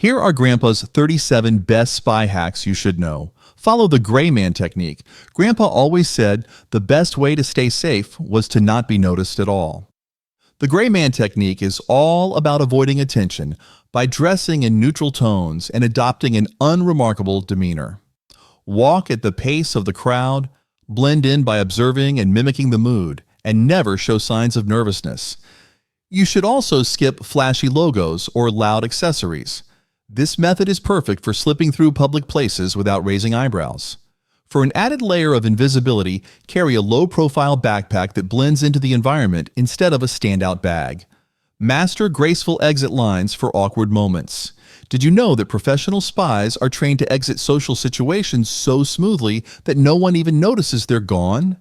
Here are Grandpa's 37 best spy hacks you should know. Follow the Greyman technique. Grandpa always said the best way to stay safe was to not be noticed at all. The Greyman technique is all about avoiding attention by dressing in neutral tones and adopting an unremarkable demeanor. Walk at the pace of the crowd, blend in by observing and mimicking the mood, and never show signs of nervousness. You should also skip flashy logos or loud accessories. This method is perfect for slipping through public places without raising eyebrows. For an added layer of invisibility, carry a low-profile backpack that blends into the environment instead of a standout bag. Master graceful exit lines for awkward moments. Did you know that professional spies are trained to exit social situations so smoothly that no one even notices they're gone?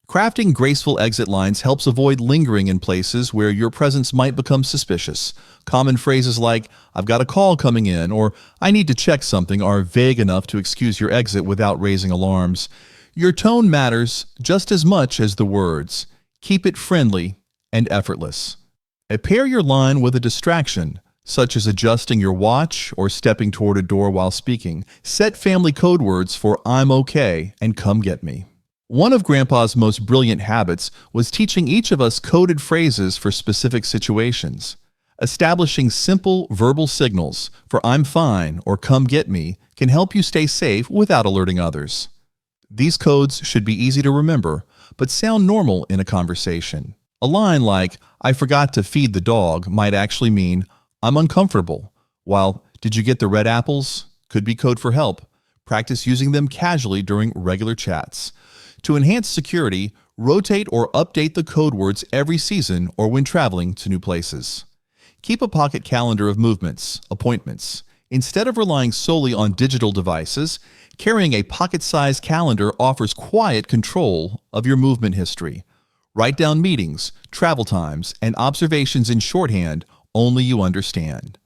Crafting graceful exit lines helps avoid lingering in places where your presence might become suspicious. Common phrases like, "I've got a call coming in," or "I need to check something" are vague enough to excuse your exit without raising alarms. Your tone matters just as much as the words. Keep it friendly and effortless. Pair your line with a distraction, such as adjusting your watch or stepping toward a door while speaking. Set family code words for "I'm okay" and "come get me." One of Grandpa's most brilliant habits was teaching each of us coded phrases for specific situations. Establishing simple verbal signals for "I'm fine" or "come get me" can help you stay safe without alerting others. These codes should be easy to remember, but sound normal in a conversation. A line like, "I forgot to feed the dog" might actually mean, "I'm uncomfortable," while "Did you get the red apples?" could be code for help. Practice using them casually during regular chats. To enhance security, rotate or update the code words every season or when traveling to new places. Keep a pocket calendar of movements, appointments. Instead of relying solely on digital devices, carrying a pocket-sized calendar offers quiet control of your movement history. Write down meetings, travel times, and observations in shorthand only you understand.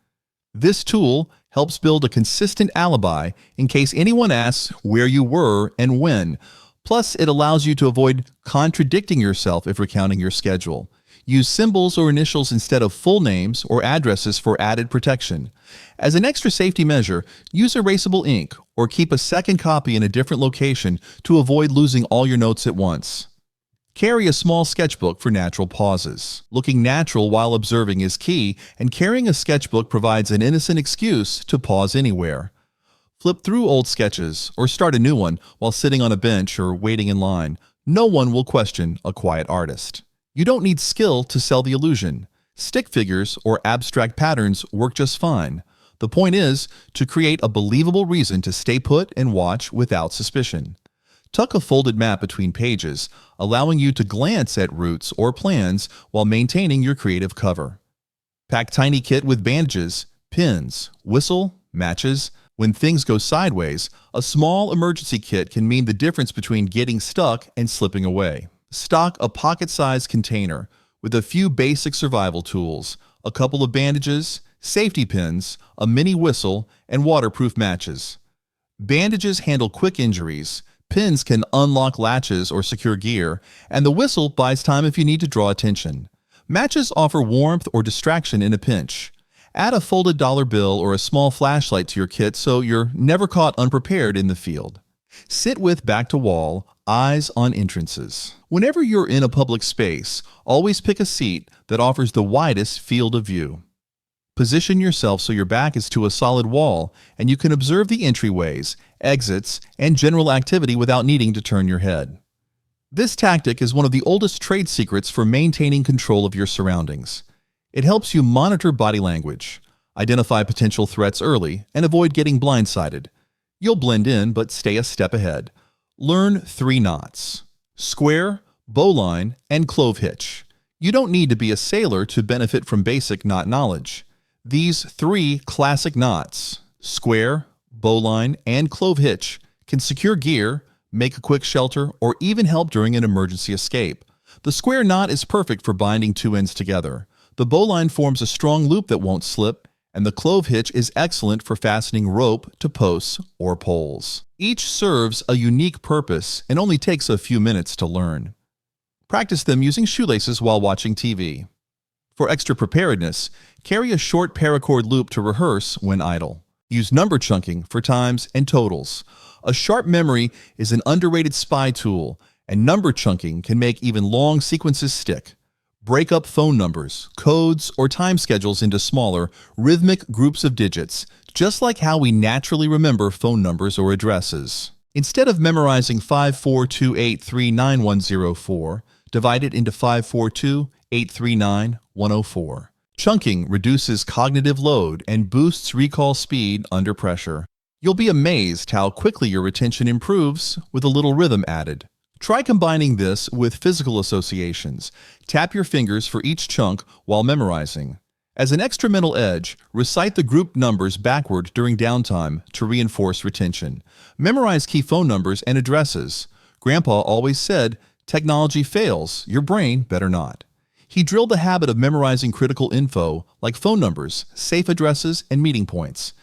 This tool helps build a consistent alibi in case anyone asks where you were and when. Plus, it allows you to avoid contradicting yourself if recounting your schedule. Use symbols or initials instead of full names or addresses for added protection. As an extra safety measure, use erasable ink or keep a second copy in a different location to avoid losing all your notes at once. Carry a small sketchbook for natural pauses. Looking natural while observing is key, and carrying a sketchbook provides an innocent excuse to pause anywhere. Flip through old sketches or start a new one while sitting on a bench or waiting in line. No one will question a quiet artist. You don't need skill to sell the illusion. Stick figures or abstract patterns work just fine. The point is to create a believable reason to stay put and watch without suspicion. Tuck a folded map between pages, allowing you to glance at routes or plans while maintaining your creative cover. Pack tiny kit with bandages, pins, whistle, matches. When things go sideways, a small emergency kit can mean the difference between getting stuck and slipping away. Stock a pocket-sized container with a few basic survival tools, a couple of bandages, safety pins, a mini whistle, and waterproof matches. Bandages handle quick injuries, pins can unlock latches or secure gear, and the whistle buys time if you need to draw attention. Matches offer warmth or distraction in a pinch. Add a folded dollar bill or a small flashlight to your kit so you're never caught unprepared in the field. Sit with back to wall, eyes on entrances. Whenever you're in a public space, always pick a seat that offers the widest field of view. Position yourself so your back is to a solid wall and you can observe the entryways, exits, and general activity without needing to turn your head. This tactic is one of the oldest trade secrets for maintaining control of your surroundings. It helps you monitor body language, identify potential threats early, and avoid getting blindsided. You'll blend in, but stay a step ahead. Learn 3 knots: square, bowline, and clove hitch. You don't need to be a sailor to benefit from basic knot knowledge. These 3 classic knots, square, bowline, and clove hitch, can secure gear, make a quick shelter, or even help during an emergency escape. The square knot is perfect for binding 2 ends together. The bowline forms a strong loop that won't slip, and the clove hitch is excellent for fastening rope to posts or poles. Each serves a unique purpose and only takes a few minutes to learn. Practice them using shoelaces while watching TV. For extra preparedness, carry a short paracord loop to rehearse when idle. Use number chunking for times and totals. A sharp memory is an underrated spy tool, and number chunking can make even long sequences stick. Break up phone numbers, codes, or time schedules into smaller, rhythmic groups of digits, just like how we naturally remember phone numbers or addresses. Instead of memorizing 5428391104, divide it into 5428391104. Chunking reduces cognitive load and boosts recall speed under pressure. You'll be amazed how quickly your retention improves with a little rhythm added. Try combining this with physical associations. Tap your fingers for each chunk while memorizing. As an extra mental edge, recite the group numbers backward during downtime to reinforce retention. Memorize key phone numbers and addresses. Grandpa always said, "Technology fails, your brain better not." He drilled the habit of memorizing critical info like phone numbers, safe addresses, and meeting points.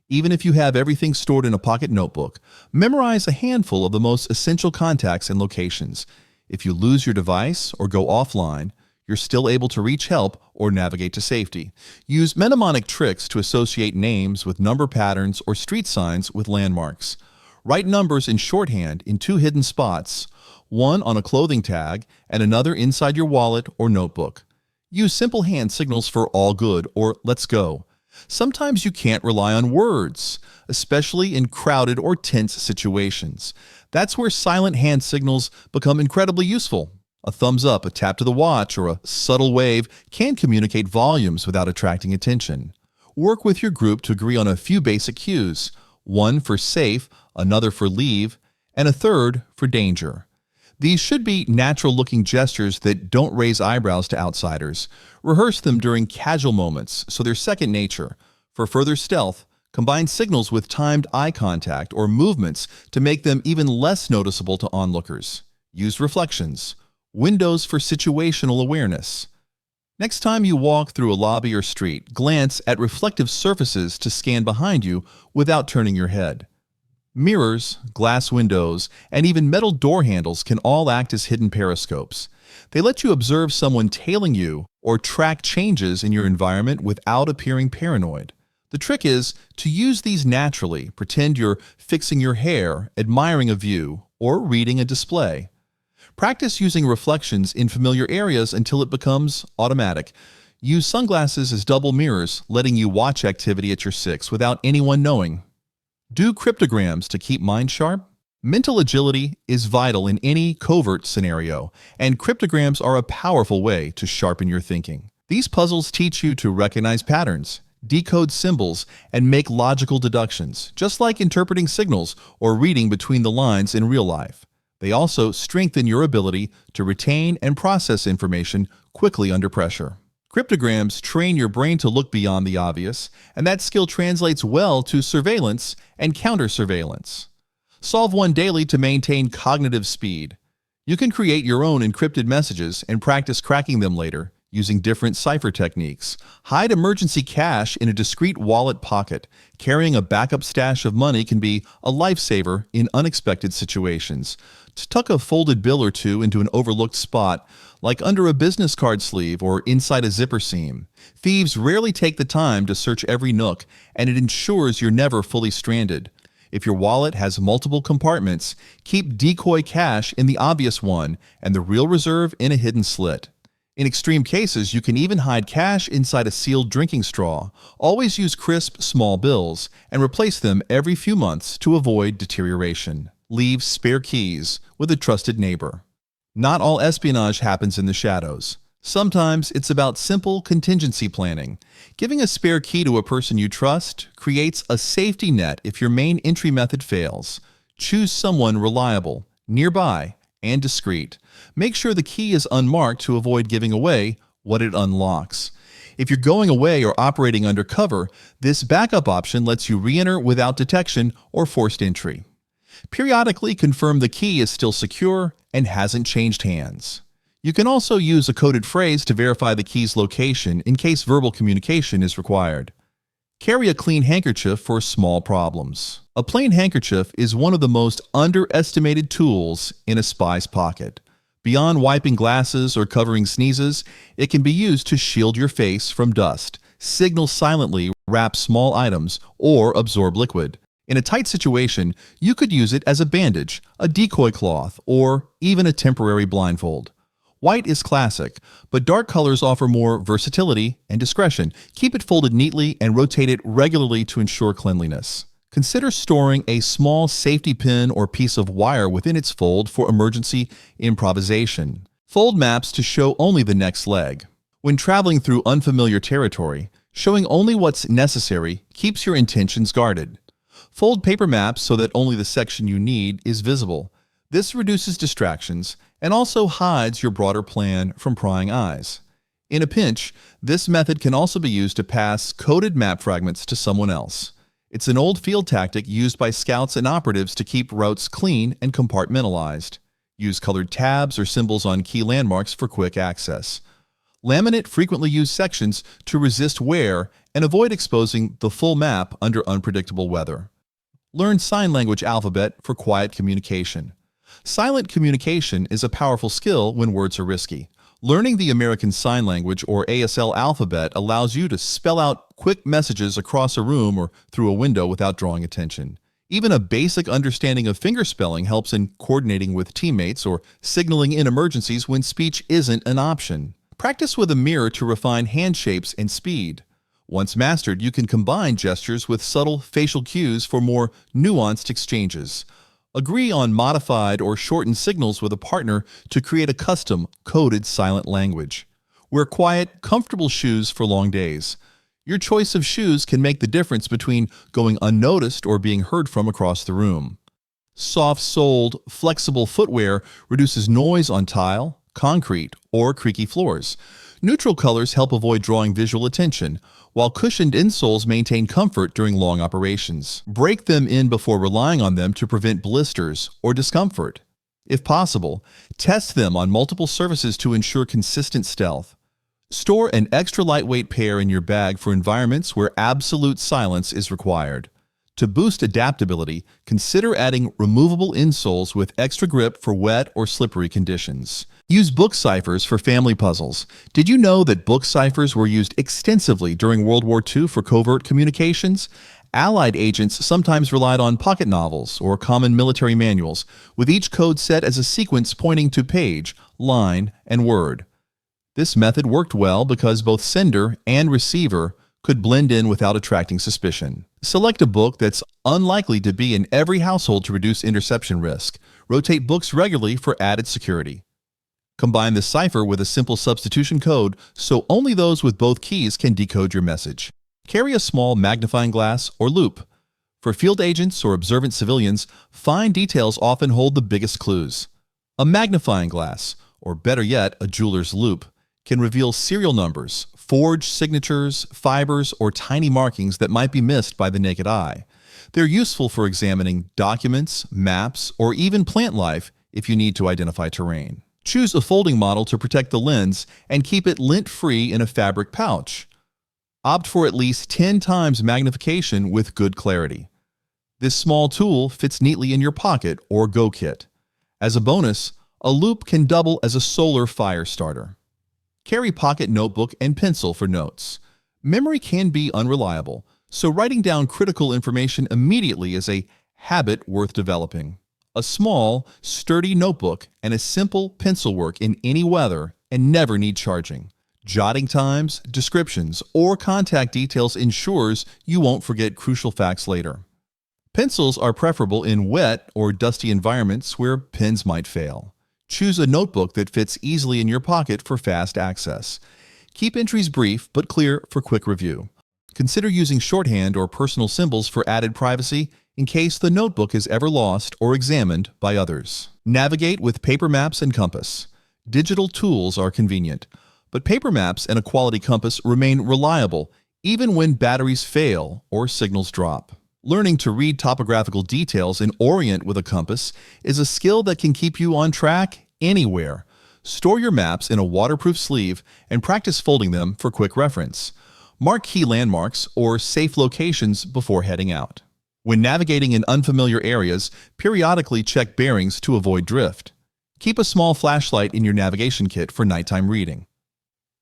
Even if you have everything stored in a pocket notebook, memorize a handful of the most essential contacts and locations. If you lose your device or go offline, you're still able to reach help or navigate to safety. Use mnemonic tricks to associate names with number patterns or street signs with landmarks. Write numbers in shorthand in two hidden spots, one on a clothing tag and another inside your wallet or notebook. Use simple hand signals for all good or let's go. Sometimes you can't rely on words, especially in crowded or tense situations. That's where silent hand signals become incredibly useful. A thumbs up, a tap to the watch, or a subtle wave can communicate volumes without attracting attention. Work with your group to agree on a few basic cues, one for safe, another for leave, and a third for danger. These should be natural-looking gestures that don't raise eyebrows to outsiders. Rehearse them during casual moments so they're second nature. For further stealth, combine signals with timed eye contact or movements to make them even less noticeable to onlookers. Use reflections. Windows for situational awareness. Next time you walk through a lobby or street, glance at reflective surfaces to scan behind you without turning your head. Mirrors, glass windows, and even metal door handles can all act as hidden periscopes. They let you observe someone tailing you or track changes in your environment without appearing paranoid. The trick is to use these naturally. Pretend you're fixing your hair, admiring a view, or reading a display. Practice using reflections in familiar areas until it becomes automatic. Use sunglasses as double mirrors, letting you watch activity at your six without anyone knowing. Do cryptograms to keep mind sharp. Mental agility is vital in any covert scenario, and cryptograms are a powerful way to sharpen your thinking. These puzzles teach you to recognize patterns, decode symbols, and make logical deductions, just like interpreting signals or reading between the lines in real life. They also strengthen your ability to retain and process information quickly under pressure. Cryptograms train your brain to look beyond the obvious, and that skill translates well to surveillance and counter-surveillance. Solve one daily to maintain cognitive speed. You can create your own encrypted messages and practice cracking them later using different cipher techniques. Hide emergency cash in a discreet wallet pocket. Carrying a backup stash of money can be a lifesaver in unexpected situations. To tuck a folded bill or two into an overlooked spot, like under a business card sleeve or inside a zipper seam. Thieves rarely take the time to search every nook, and it ensures you're never fully stranded. If your wallet has multiple compartments, keep decoy cash in the obvious one and the real reserve in a hidden slit. In extreme cases, you can even hide cash inside a sealed drinking straw. Always use crisp, small bills and replace them every few months to avoid deterioration. Leave spare keys with a trusted neighbor. Not all espionage happens in the shadows. Sometimes it's about simple contingency planning. Giving a spare key to a person you trust creates a safety net if your main entry method fails. Choose someone reliable, nearby, and discreet. Make sure the key is unmarked to avoid giving away what it unlocks. If you're going away or operating undercover, this backup option lets you re-enter without detection or forced entry. Periodically confirm the key is still secure and hasn't changed hands. You can also use a coded phrase to verify the key's location in case verbal communication is required. Carry a clean handkerchief for small problems. A plain handkerchief is one of the most underestimated tools in a spy's pocket. Beyond wiping glasses or covering sneezes, it can be used to shield your face from dust, signal silently, wrap small items, or absorb liquid. In a tight situation, you could use it as a bandage, a decoy cloth, or even a temporary blindfold. White is classic, but dark colors offer more versatility and discretion. Keep it folded neatly and rotate it regularly to ensure cleanliness. Consider storing a small safety pin or piece of wire within its fold for emergency improvisation. Fold maps to show only the next leg. When traveling through unfamiliar territory, showing only what's necessary keeps your intentions guarded. Fold paper maps so that only the section you need is visible. This reduces distractions and also hides your broader plan from prying eyes. In a pinch, this method can also be used to pass coded map fragments to someone else. It's an old field tactic used by scouts and operatives to keep routes clean and compartmentalized. Use colored tabs or symbols on key landmarks for quick access. Laminate frequently used sections to resist wear and avoid exposing the full map under unpredictable weather. Learn sign language alphabet for quiet communication. Silent communication is a powerful skill when words are risky. Learning the American Sign Language or ASL alphabet allows you to spell out quick messages across a room or through a window without drawing attention. Even a basic understanding of fingerspelling helps in coordinating with teammates or signaling in emergencies when speech isn't an option. Practice with a mirror to refine hand shapes and speed. Once mastered, you can combine gestures with subtle facial cues for more nuanced exchanges. Agree on modified or shortened signals with a partner to create a custom, coded silent language. Wear quiet, comfortable shoes for long days. Your choice of shoes can make the difference between going unnoticed or being heard from across the room. Soft-soled, flexible footwear reduces noise on tile, concrete, or creaky floors. Neutral colors help avoid drawing visual attention, while cushioned insoles maintain comfort during long operations. Break them in before relying on them to prevent blisters or discomfort. If possible, test them on multiple surfaces to ensure consistent stealth. Store an extra lightweight pair in your bag for environments where absolute silence is required. To boost adaptability, consider adding removable insoles with extra grip for wet or slippery conditions. Use book ciphers for family puzzles. Did you know that book ciphers were used extensively during World War II for covert communications? Allied agents sometimes relied on pocket novels or common military manuals, with each code set as a sequence pointing to page, line, and word. This method worked well because both sender and receiver could blend in without attracting suspicion. Select a book that's unlikely to be in every household to reduce interception risk. Rotate books regularly for added security. Combine the cipher with a simple substitution code so only those with both keys can decode your message. Carry a small magnifying glass or loupe. For field agents or observant civilians, fine details often hold the biggest clues. A magnifying glass, or better yet, a jeweler's loupe, can reveal serial numbers, forged signatures, fibers, or tiny markings that might be missed by the naked eye. They're useful for examining documents, maps, or even plant life if you need to identify terrain. Choose a folding model to protect the lens and keep it lint-free in a fabric pouch. Opt for at least 10 times magnification with good clarity. This small tool fits neatly in your pocket or go kit. As a bonus, a loupe can double as a solar fire starter. Carry pocket notebook and pencil for notes. Memory can be unreliable, so writing down critical information immediately is a habit worth developing. A small, sturdy notebook and a simple pencil work in any weather and never need charging. Jotting times, descriptions, or contact details ensures you won't forget crucial facts later. Pencils are preferable in wet or dusty environments where pens might fail. Choose a notebook that fits easily in your pocket for fast access. Keep entries brief but clear for quick review. Consider using shorthand or personal symbols for added privacy in case the notebook is ever lost or examined by others. Navigate with paper maps and compass. Digital tools are convenient, but paper maps and a quality compass remain reliable even when batteries fail or signals drop. Learning to read topographical details and orient with a compass is a skill that can keep you on track anywhere. Store your maps in a waterproof sleeve and practice folding them for quick reference. Mark key landmarks or safe locations before heading out. When navigating in unfamiliar areas, periodically check bearings to avoid drift. Keep a small flashlight in your navigation kit for nighttime reading.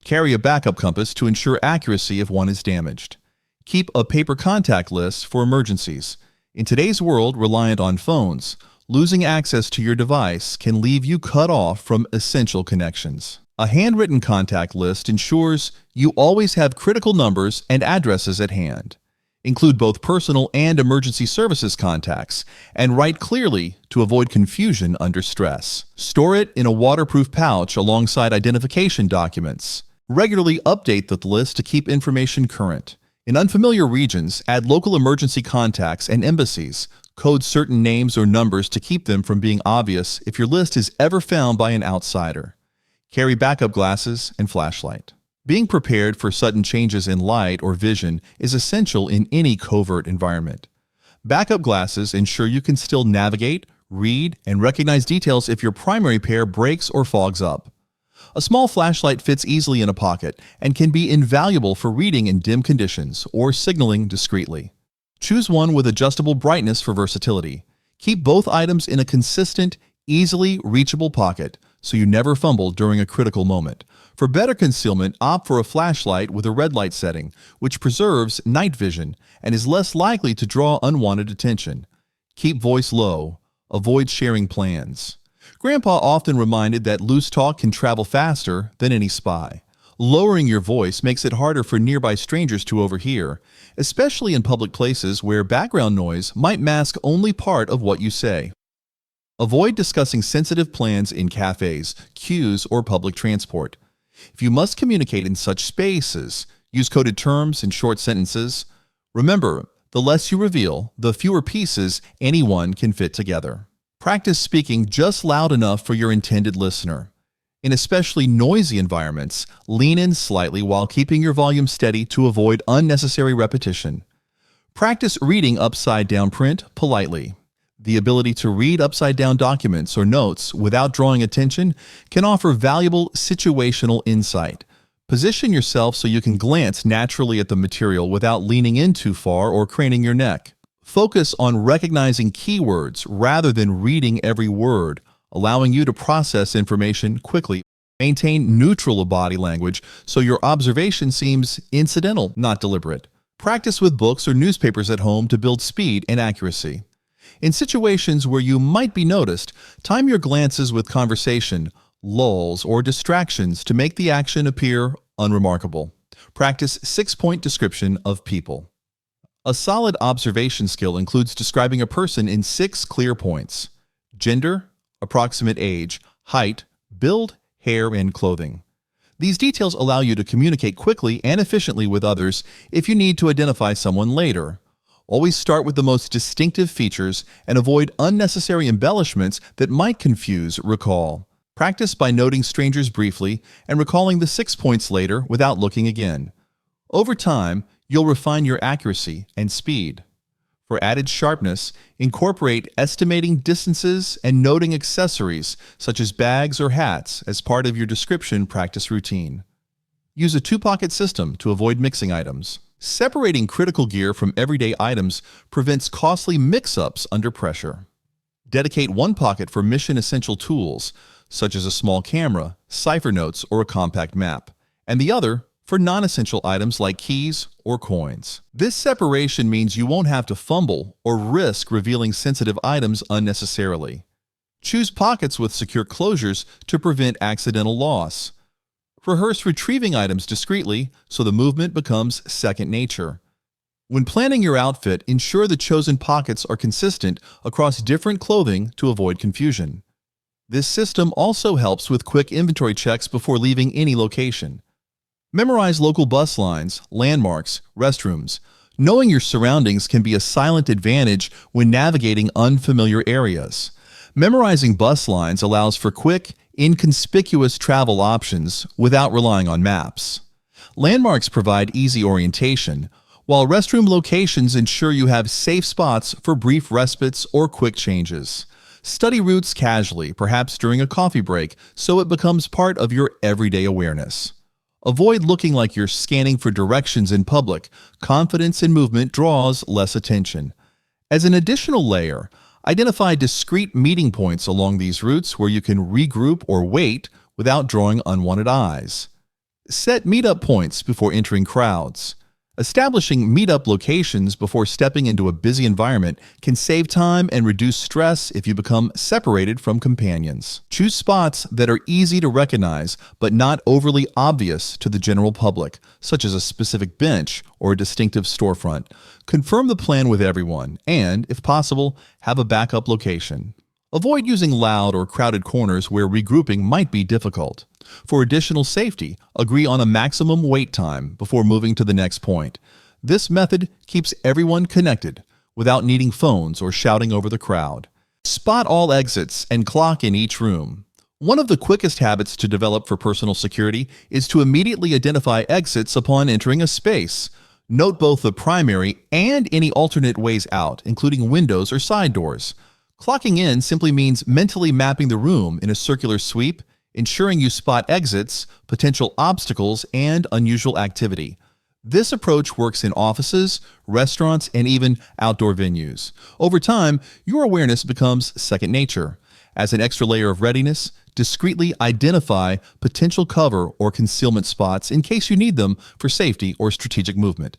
Carry a backup compass to ensure accuracy if one is damaged. Keep a paper contact list for emergencies. In today's world reliant on phones, losing access to your device can leave you cut off from essential connections. A handwritten contact list ensures you always have critical numbers and addresses at hand. Include both personal and emergency services contacts, and write clearly to avoid confusion under stress. Store it in a waterproof pouch alongside identification documents. Regularly update the list to keep information current. In unfamiliar regions, add local emergency contacts and embassies. Code certain names or numbers to keep them from being obvious if your list is ever found by an outsider. Carry backup glasses and flashlight. Being prepared for sudden changes in light or vision is essential in any covert environment. Backup glasses ensure you can still navigate, read, and recognize details if your primary pair breaks or fogs up. A small flashlight fits easily in a pocket and can be invaluable for reading in dim conditions or signaling discreetly. Choose one with adjustable brightness for versatility. Keep both items in a consistent, easily reachable pocket so you never fumble during a critical moment. For better concealment, opt for a flashlight with a red light setting, which preserves night vision and is less likely to draw unwanted attention. Keep voice low. Avoid sharing plans. Grandpa often reminded that loose talk can travel faster than any spy. Lowering your voice makes it harder for nearby strangers to overhear, especially in public places where background noise might mask only part of what you say. Avoid discussing sensitive plans in cafes, queues, or public transport. If you must communicate in such spaces, use coded terms and short sentences. Remember, the less you reveal, the fewer pieces anyone can fit together. Practice speaking just loud enough for your intended listener. In especially noisy environments, lean in slightly while keeping your volume steady to avoid unnecessary repetition. Practice reading upside-down print politely. The ability to read upside-down documents or notes without drawing attention can offer valuable situational insight. Position yourself so you can glance naturally at the material without leaning in too far or craning your neck. Focus on recognizing keywords rather than reading every word, allowing you to process information quickly. Maintain neutral body language so your observation seems incidental, not deliberate. Practice with books or newspapers at home to build speed and accuracy. In situations where you might be noticed, time your glances with conversation, lulls, or distractions to make the action appear unremarkable. Practice 6-point description of people. A solid observation skill includes describing a person in 6 clear points: gender, approximate age, height, build, hair, and clothing. These details allow you to communicate quickly and efficiently with others if you need to identify someone later. Always start with the most distinctive features and avoid unnecessary embellishments that might confuse recall. Practice by noting strangers briefly and recalling the 6 points later without looking again. Over time, you'll refine your accuracy and speed. For added sharpness, incorporate estimating distances and noting accessories such as bags or hats as part of your description practice routine. Use a 2-pocket system to avoid mixing items. Separating critical gear from everyday items prevents costly mix-ups under pressure. Dedicate 1 pocket for mission-essential tools, such as a small camera, cipher notes, or a compact map, and the other for non-essential items like keys or coins. This separation means you won't have to fumble or risk revealing sensitive items unnecessarily. Choose pockets with secure closures to prevent accidental loss. Rehearse retrieving items discreetly so the movement becomes second nature. When planning your outfit, ensure the chosen pockets are consistent across different clothing to avoid confusion. This system also helps with quick inventory checks before leaving any location. Memorize local bus lines, landmarks, restrooms. Knowing your surroundings can be a silent advantage when navigating unfamiliar areas. Memorizing bus lines allows for quick, inconspicuous travel options without relying on maps. Landmarks provide easy orientation, while restroom locations ensure you have safe spots for brief respites or quick changes. Study routes casually, perhaps during a coffee break, so it becomes part of your everyday awareness. Avoid looking like you're scanning for directions in public. Confidence in movement draws less attention. As an additional layer, Identify discrete meeting points along these routes where you can regroup or wait without drawing unwanted eyes. Set meetup points before entering crowds. Establishing meetup locations before stepping into a busy environment can save time and reduce stress if you become separated from companions. Choose spots that are easy to recognize but not overly obvious to the general public, such as a specific bench or a distinctive storefront. Confirm the plan with everyone and, if possible, have a backup location. Avoid using loud or crowded corners where regrouping might be difficult. For additional safety, agree on a maximum wait time before moving to the next point. This method keeps everyone connected without needing phones or shouting over the crowd. Spot all exits and clock in each room. One of the quickest habits to develop for personal security is to immediately identify exits upon entering a space. Note both the primary and any alternate ways out, including windows or side doors. Clocking in simply means mentally mapping the room in a circular sweep, ensuring you spot exits, potential obstacles, and unusual activity. This approach works in offices, restaurants, and even outdoor venues. Over time, your awareness becomes second nature. As an extra layer of readiness, discreetly identify potential cover or concealment spots in case you need them for safety or strategic movement.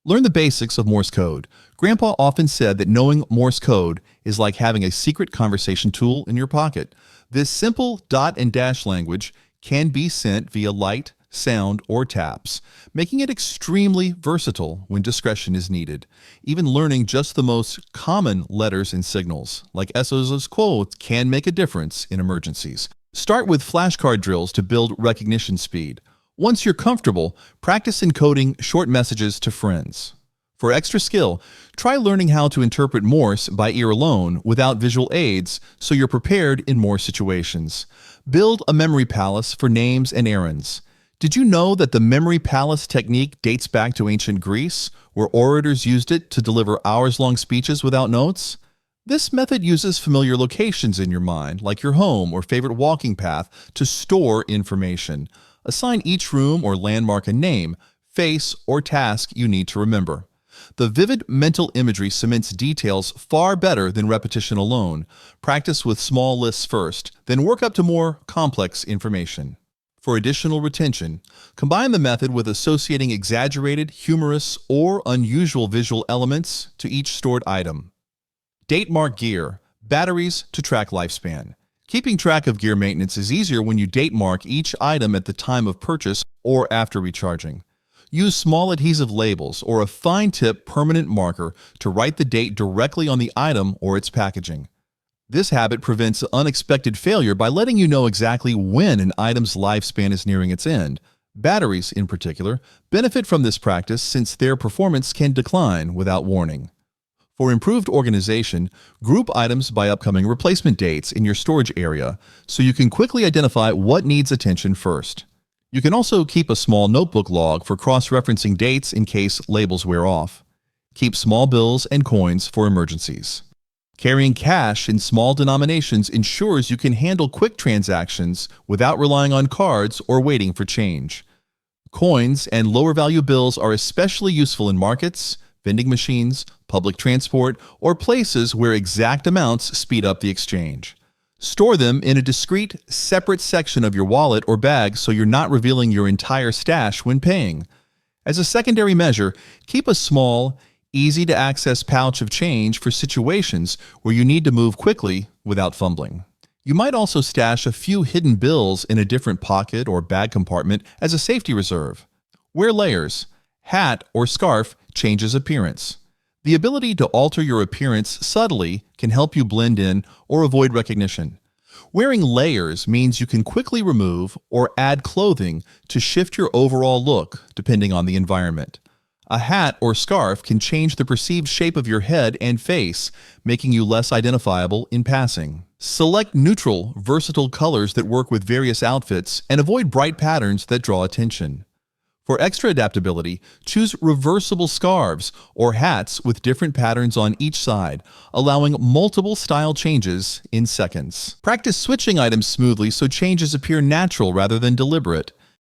Learn the basics of Morse code. Grandpa often said that knowing Morse code is like having a secret conversation tool in your pocket. This simple dot and dash language can be sent via light, sound, or taps, making it extremely versatile when discretion is needed. Even learning just the most common letters and signals, like SOS quotes, can make a difference in emergencies. Start with flashcard drills to build recognition speed. Once you're comfortable, practice encoding short messages to friends. For extra skill, try learning how to interpret Morse by ear alone without visual aids so you're prepared in more situations. Build a memory palace for names and errands. Did you know that the memory palace technique dates back to ancient Greece, where orators used it to deliver hours-long speeches without notes? This method uses familiar locations in your mind, like your home or favorite walking path, to store information. Assign each room or landmark a name, face, or task you need to remember. The vivid mental imagery cements details far better than repetition alone. Practice with small lists first, then work up to more complex information. For additional retention, combine the method with associating exaggerated, humorous, or unusual visual elements to each stored item. Date mark gear, batteries to track lifespan. Keeping track of gear maintenance is easier when you date mark each item at the time of purchase or after recharging. Use small adhesive labels or a fine-tip permanent marker to write the date directly on the item or its packaging. This habit prevents unexpected failure by letting you know exactly when an item's lifespan is nearing its end. Batteries, in particular, benefit from this practice since their performance can decline without warning. For improved organization, group items by upcoming replacement dates in your storage area so you can quickly identify what needs attention first. You can also keep a small notebook log for cross-referencing dates in case labels wear off. Keep small bills and coins for emergencies. Carrying cash in small denominations ensures you can handle quick transactions without relying on cards or waiting for change. Coins and lower-value bills are especially useful in markets, vending machines, public transport, or places where exact amounts speed up the exchange. Store them in a discrete, separate section of your wallet or bag so you're not revealing your entire stash when paying. As a secondary measure, keep a small, easy-to-access pouch of change for situations where you need to move quickly without fumbling. You might also stash a few hidden bills in a different pocket or bag compartment as a safety reserve. Wear layers. Hat or scarf changes appearance. The ability to alter your appearance subtly can help you blend in or avoid recognition. Wearing layers means you can quickly remove or add clothing to shift your overall look depending on the environment. A hat or scarf can change the perceived shape of your head and face, making you less identifiable in passing. Select neutral, versatile colors that work with various outfits and avoid bright patterns that draw attention. For extra adaptability, choose reversible scarves or hats with different patterns on each side, allowing multiple style changes in seconds. Practice switching items smoothly so changes appear natural rather than deliberate.